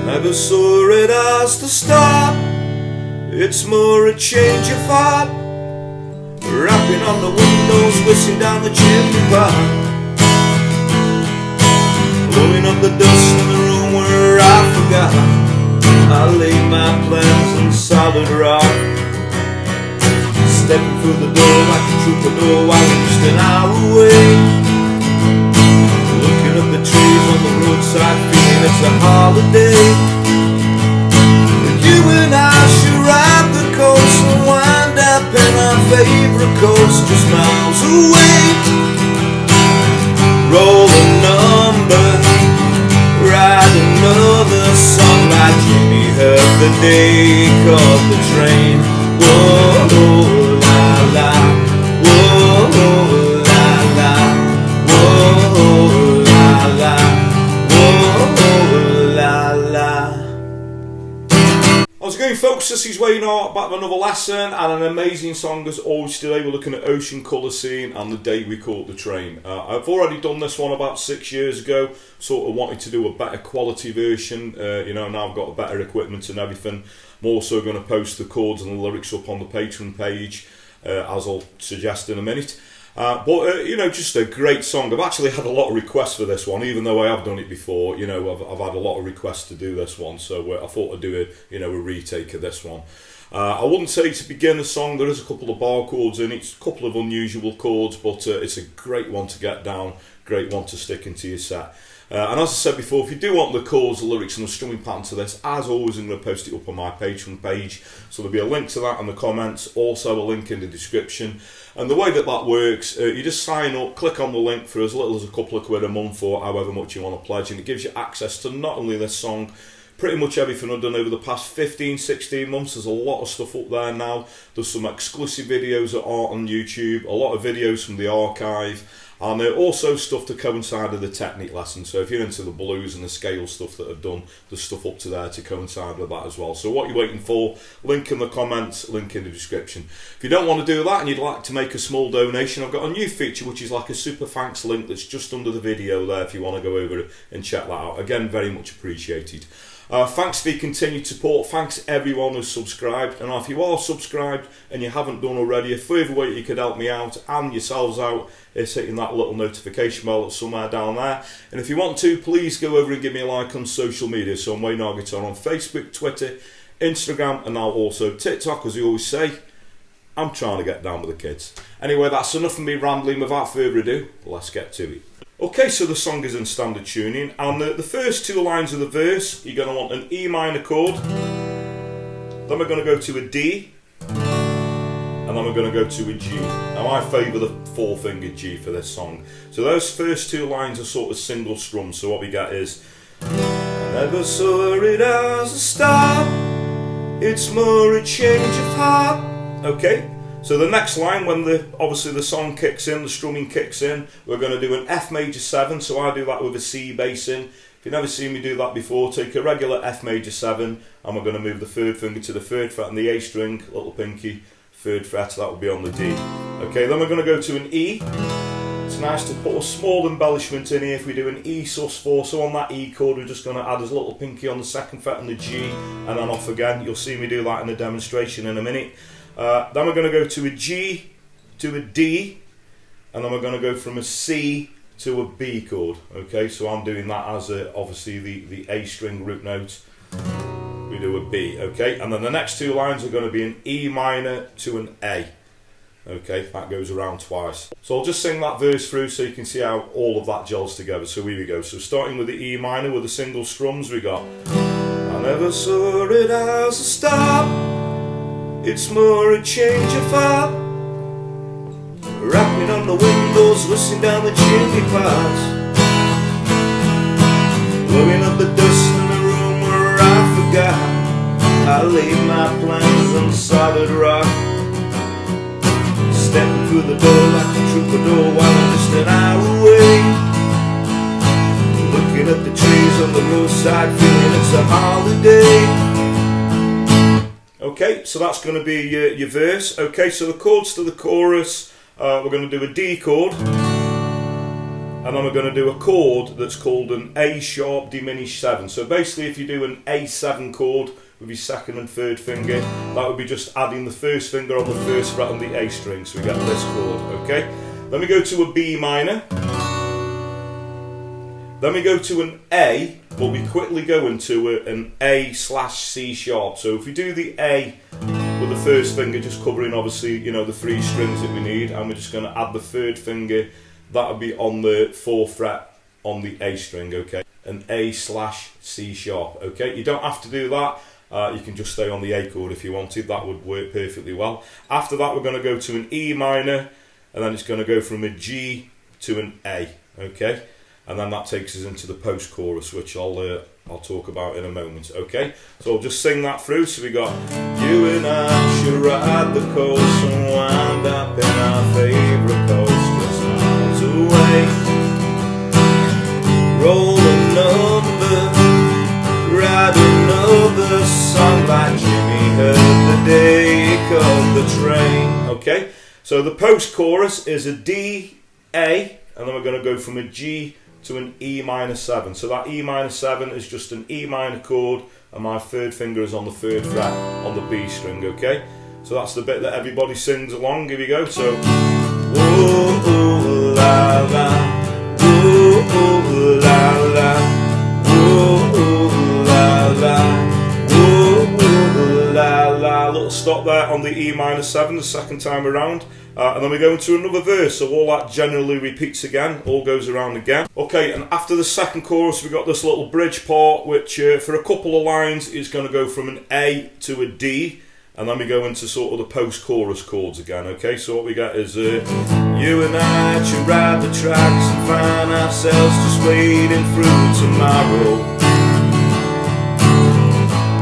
Never saw it as the start. It's more a change of heart. Rapping on the windows, whistling down the chimney pipe, blowing up the dust in the room where I forgot I laid my plans on solid rock. Stepping through the door like a troubadour while I'm just an hour away, looking at the trees on the roadside, feeling it's a holiday. You and I should ride the coast and wind up in our favorite coast just miles away. Roll a number, write another song like Jimmy heard the day called the train. Whoa, la la, whoa, la la, whoa, la la, whoa, la la. How's it going, folks? This is Wayne Hart, back with another lesson and an amazing song as always. Today we're looking at Ocean Colour Scene and The Day We Caught the Train. I've already done this one about 6 years ago, sort of wanted to do a better quality version. Now I've got better equipment and everything. I'm also going to post the chords and the lyrics up on the Patreon page, as I'll suggest in a minute. Just a great song. I've actually had a lot of requests for this one, even though I have done it before. I've had a lot of requests to do this one, so I thought I'd do a retake of this one. I wouldn't say to begin the song, there is a couple of bar chords in it, it's a couple of unusual chords, but it's a great one to get down, great one to stick into your set. And as I said before, if you do want the chords, the lyrics and the strumming pattern to this, as always I'm going to post it up on my Patreon page, so there'll be a link to that in the comments, also a link in the description. And the way that works, you just sign up, click on the link for as little as a couple of quid a month or however much you want to pledge, and it gives you access to not only this song, pretty much everything I've done over the past 15-16 months. There's a lot of stuff up there now. There's some exclusive videos that are on YouTube, a lot of videos from the archive, and also stuff to coincide with the technique lesson. So if you're into the blues and the scale stuff that I've done, there's stuff up to there to coincide with that as well. So what you're waiting for, link in the comments, link in the description. If you don't want to do that and you'd like to make a small donation, I've got a new feature which is like a super thanks link that's just under the video there if you want to go over and check that out. Again, very much appreciated. Thanks for your continued support. Thanks everyone who's subscribed, and if you are subscribed and you haven't done already, a further way you could help me out and yourselves out is hitting that little notification bell that's somewhere down there. And if you want to, please go over and give me a like on social media. So I'm Wayne Hart Guitar on Facebook, Twitter, Instagram, and now also TikTok, as you always say. I'm trying to get down with the kids. Anyway, that's enough of me rambling. Without further ado, let's get to it. Okay, so the song is in standard tuning, and the first two lines of the verse, you're going to want an E minor chord, then we're going to go to a D, and then we're going to go to a G. Now I favour the four-fingered G for this song. So those first two lines are sort of single strum, so what we get is, I never saw it as a start, it's more a change of heart. Okay? So the next line, when obviously the song kicks in, the strumming kicks in, we're going to do an F major 7, so I do that with a C bass in. If you've never seen me do that before, take a regular F major 7, and we're going to move the third finger to the third fret on the A string, little pinky, third fret, that will be on the D. Okay, then we're going to go to an E. It's nice to put a small embellishment in here if we do an E sus4, so on that E chord we're just going to add a little pinky on the second fret on the G, and then off again. You'll see me do that in the demonstration in a minute. Then we're going to go to a G, to a D, and then we're going to go from a C to a B chord. Okay, so I'm doing that as obviously the A string root note. We do a B, okay, and then the next two lines are going to be an E minor to an A. Okay, that goes around twice. So I'll just sing that verse through so you can see how all of that gels together. So here we go. So starting with the E minor with the single strums, we got I never saw it as a start. It's more a change of heart. Rapping on the windows, whistling down the chimney pipes, blowing up the dust in the room where I forgot I laid my plans on solid rock. Stepping through the door like a troubadour while I'm just an hour away, looking at the trees on the roadside, feeling it's a holiday. Okay, so that's going to be your verse. Okay, so the chords to the chorus, we're going to do a D chord, and and then we're going to do a chord that's called an A sharp diminished 7. So basically if you do an A7 chord with your second and third finger, that would be just adding the first finger on the first fret on the A string, so we get this chord, okay? Then we go to a B minor, then we go to an A, but we quickly go into an A slash C sharp. So if we do the A with the first finger, just covering obviously, you know, the 3 strings that we need, and we're just going to add the third finger, that would be on the 4th fret on the A string, okay? An A slash C sharp, okay? You don't have to do that. You can just stay on the A chord if you wanted, that would work perfectly well. After that we're going to go to an E minor, and then it's going to go from a G to an A, okay? And then that takes us into the post-chorus, which I'll talk about in a moment, okay? So I'll just sing that through. So we got, you and I should ride the coast and wind up in our favourite coast just miles away. Roll a number, ride another song like Jimmy heard the day called the train. Okay, so the post-chorus is a D, A, and then we're going to go from a G to an E minor 7. So that E minor 7 is just an E minor chord, and my third finger is on the 3rd fret on the B string, okay? So that's the bit that everybody sings along. Here we go. So, whoa, oh, la, la, whoa, oh, la, la, whoa, oh, la, la, whoa, oh, la, la. Little stop there on the E minor 7 the second time around. And then we go into another verse, so all that generally repeats again, all goes around again. Okay, and after the second chorus we've got this little bridge part, which for a couple of lines is going to go from an A to a D, and then we go into sort of the post-chorus chords again, okay? So what we get is, you and I should ride the tracks and find ourselves just waiting through tomorrow.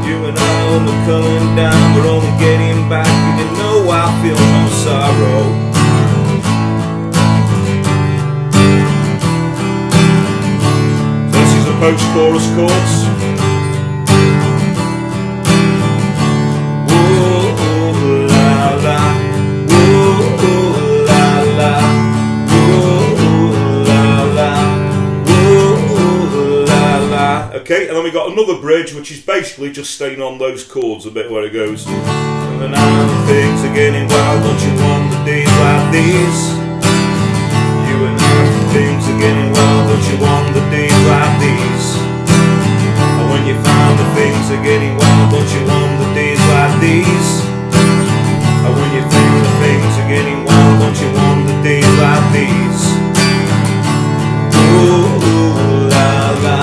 You and I only coming down, we're only getting back, and you know I feel no sorrow. So this is the post-chorus chords. Whoa, oh, la, la. Whoa, oh, la, la. Whoa, oh, la, la. Whoa, oh, la, la. Okay, and then we got another bridge, which is basically just staying on those chords a bit where it goes. And now things are getting wild, don't you want the days like these? You and I, things are getting wild, don't you want the days like these? And when you find the things are getting wild, don't you want the days like these? And when you think the things are getting wild, don't you want the days like these? Ooh, ooh, la, la.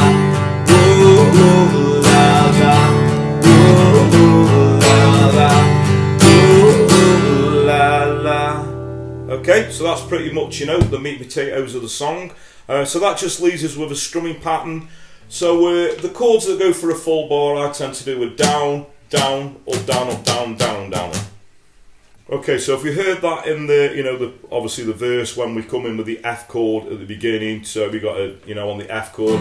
Ooh, ooh, la, la. Ooh, ooh, la, la. Okay, so that's pretty much, you know, the meat and potatoes of the song. So that just leaves us with a strumming pattern. So the chords that go for a full bar I tend to do a down, down, up, down, up, down, down, down. Okay, so if we heard that in the, you know, obviously the verse when we come in with the F chord at the beginning, so we got a, you know, on the F chord.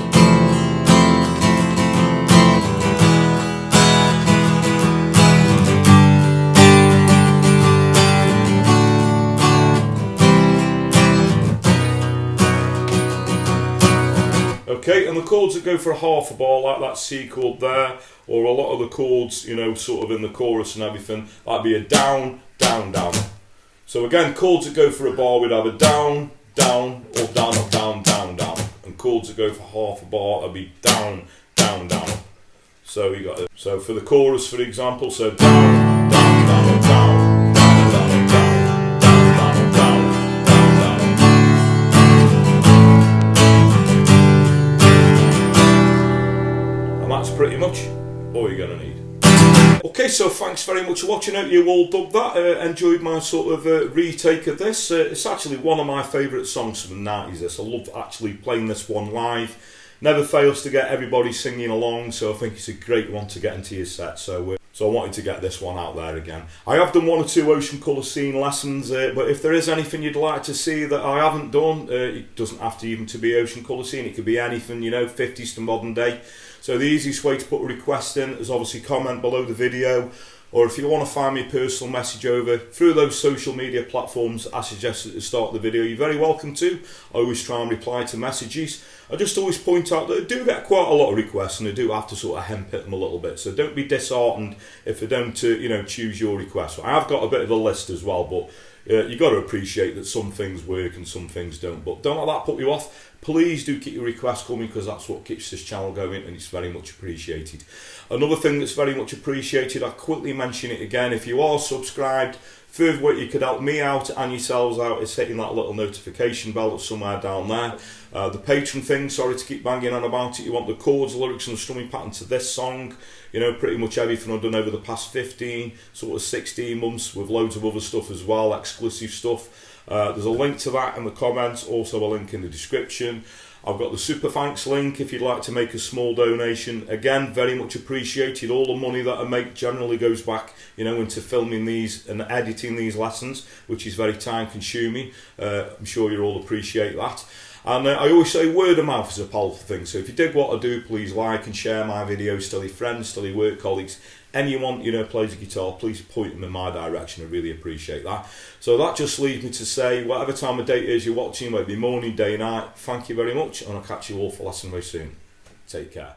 Okay, and the chords that go for a half a bar, like that C chord there, or a lot of the chords, you know, sort of in the chorus and everything, that'd be a down, down, down. So again, chords that go for a bar, we'd have a down, down, or down, up, down, down, down. And chords that go for half a bar, that'd be down, down, down. So we got it. So for the chorus, for example, so down, down, down, down, down, down, down. Pretty much all you're going to need. Okay, so thanks very much for watching. Hope you all dug that. Enjoyed my sort of retake of this. It's actually one of my favourite songs from the 90s. This, I love actually playing this one live. Never fails to get everybody singing along, so I think it's a great one to get into your set. So I wanted to get this one out there again. I have done 1 or 2 ocean colour scene lessons, but if there is anything you'd like to see that I haven't done, it doesn't have to even to be ocean colour scene. It could be anything, you know, 50s to modern day. So the easiest way to put a request in is obviously comment below the video, or if you want to find me a personal message over through those social media platforms I suggested at the start of the video, you're very welcome to. I always try and reply to messages. I just always point out that I do get quite a lot of requests, and I do have to sort of hemp-hit them a little bit, so don't be disheartened if I don't choose your request. I have got a bit of a list as well, but you've got to appreciate that some things work and some things don't. But don't let that put you off. Please do keep your requests coming, because that's what keeps this channel going, and it's very much appreciated. Another thing that's very much appreciated, I'll quickly mention it again, if you are subscribed, further way you could help me out and yourselves out is hitting that little notification bell that's somewhere down there. The patron thing, sorry to keep banging on about it, you want the chords, the lyrics and the strumming pattern to this song, pretty much everything I've done over the past 16 months, with loads of other stuff as well, exclusive stuff. There's a link to that in the comments, also a link in the description. I've got the super thanks link if you'd like to make a small donation. Again, very much appreciated. All the money that I make generally goes back, into filming these and editing these lessons, which is very time consuming. I'm sure you all appreciate that. And I always say word of mouth is a powerful thing. So if you dig what I do, please like and share my videos. Tell your friends, tell your work colleagues, anyone plays a guitar, please point them in my direction. I really appreciate that. So that just leaves me to say, whatever time of day it is you're watching, whether it be morning, day, night, thank you very much, and I'll catch you all for lesson very soon. Take care.